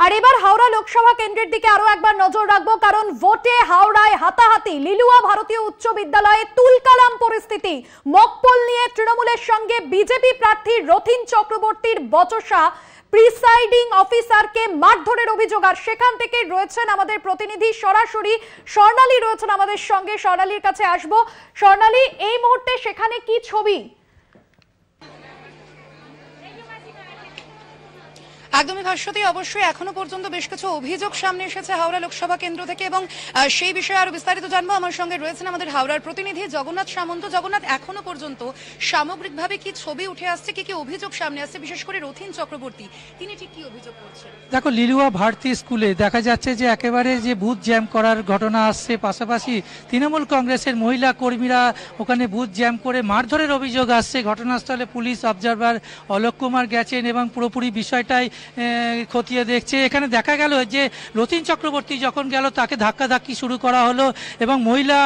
আর এবার হাওড়া লোকসভা কেন্দ্রের দিকে আরো একবার নজর রাখবো, কারণ ভোটে হাওড়ায় হাতাহাতি। লিলুয়া ভারতীয় উচ্চ বিদ্যালয়ে তুলকালাম পরিস্থিতি। মকপোল নিয়ে তৃণমূলের সঙ্গে বিজেপি প্রার্থী রথীন চক্রবর্তীর বচসা। প্রিসাইডিং অফিসারকে মারধরের অভিযোগ। আর সেখান থেকে রয়েছেন আমাদের প্রতিনিধি সরাসরি স্বর্ণালী রয়েছেন আমাদের সঙ্গে। স্বর্ণালীর কাছে আসবো। স্বর্ণালী, এই মুহূর্তে সেখানে কি ছবি? একদমই ভাস্বতী, অবশ্যই এখনো পর্যন্ত বেশ কিছু অভিযোগ সামনে এসেছে হাওড়া লোকসভা কেন্দ্র থেকে এবং সেই বিষয়ে আরো বিস্তারিত জানবো। আমার সঙ্গে রয়েছেন আমাদের হাওড়ার প্রতিনিধি জগন্নাথ সামন্ত। জগন্নাথ, এখনো পর্যন্ত সামগ্রিকভাবে কি ছবি উঠে আসছে, কি কি অভিযোগ সামনে আসছে, বিশেষ করে রথীন চক্রবর্তী তিনি ঠিক কি অভিযোগ করছেন? দেখো, লিলুয়া ভারতী স্কুলে দেখা যাচ্ছে যে একেবারে যে বুথ জ্যাম করার ঘটনা আসছে, পাশাপাশি তৃণমূল কংগ্রেসের মহিলা কর্মীরা ওখানে বুথ জ্যাম করে মারধরের অভিযোগ আসছে। ঘটনাস্থলে পুলিশ অবজারভার অলোক কুমার গেছেন এবং পুরোপুরি বিষয়টাই খতিয়ে দেখছে। এখানে দেখা গেল যে রথীন চক্রবর্তী যখন গেল তাকে ধাক্কাধাক্কি শুরু করা হলো এবং মহিলা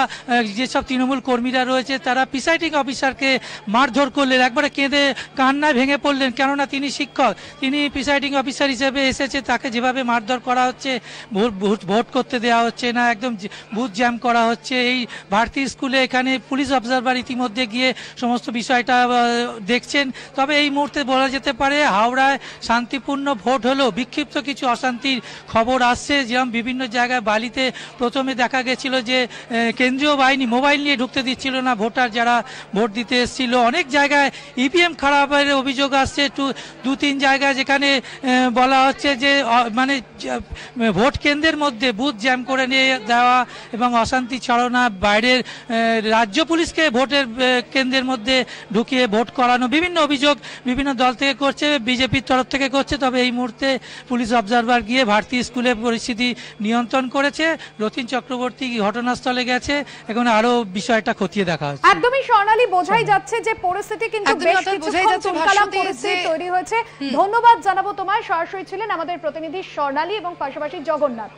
যেসব তৃণমূল কর্মীরা রয়েছে তারা প্রিসাইডিং অফিসারকে মারধর করলেন। একবারে কেঁদে কান্নায় ভেঙে পড়লেন, কেননা তিনি শিক্ষক, তিনি প্রিসাইডিং অফিসার হিসেবে এসেছে। তাকে যেভাবে মারধর করা হচ্ছে, ভোট করতে দেওয়া হচ্ছে না, একদম বুথ জ্যাম করা হচ্ছে। এই ভারতী স্কুলে এখানে পুলিশ অবজারভার ইতিমধ্যে গিয়ে সমস্ত বিষয়টা দেখছেন। তবে এই মুহূর্তে বলা যেতে পারে হাওড়ায় শান্তিপূর্ণ ভোট হলো, বিক্ষিপ্ত কিছু অশান্তির খবর আসছে। যেমন বিভিন্ন জায়গায় বালিতে প্রথমে দেখা গেছিল যে কেন্দ্রীয় বাহিনী মোবাইল নিয়ে ঢুকতে দিচ্ছিল না ভোটার যারা ভোট দিতে এসেছিল। অনেক জায়গায় ইভিএম খারাপের অভিযোগ আসছে। দু তিন জায়গায় যেখানে বলা হচ্ছে যে মানে ভোট কেন্দ্রের মধ্যে বুথ জ্যাম করে নিয়ে দেওয়া এবং অশান্তি ছড়ানো, বাইরের রাজ্য পুলিশকে ভোটের কেন্দ্রের মধ্যে ঢুকিয়ে ভোট করানো, বিভিন্ন অভিযোগ বিভিন্ন দল থেকে করছে, বিজেপির তরফ থেকে করছে। তবে এই মুহূর্তে পুলিশ অবজারভার গিয়ে ভারতী স্কুলে পরিস্থিতি নিয়ন্ত্রণ করেছে। রথীন চক্রবর্তী ঘটনাস্থলে গেছে, এখন আরো বিষয়টা খতিয়ে দেখা হচ্ছে। একদমই স্বর্ণালী, বোঝাই যাচ্ছে যে পরিস্থিতি কিন্তু বেশ কিছুক্ষণ তুলকালাম পরিস্থিতি তৈরি হয়েছে। ধন্যবাদ জানাবো তোমায়। সরাসরি ছিলেন আমাদের প্রতিনিধি স্বর্ণালী এবং পাশাপাশি জগন্নাথ।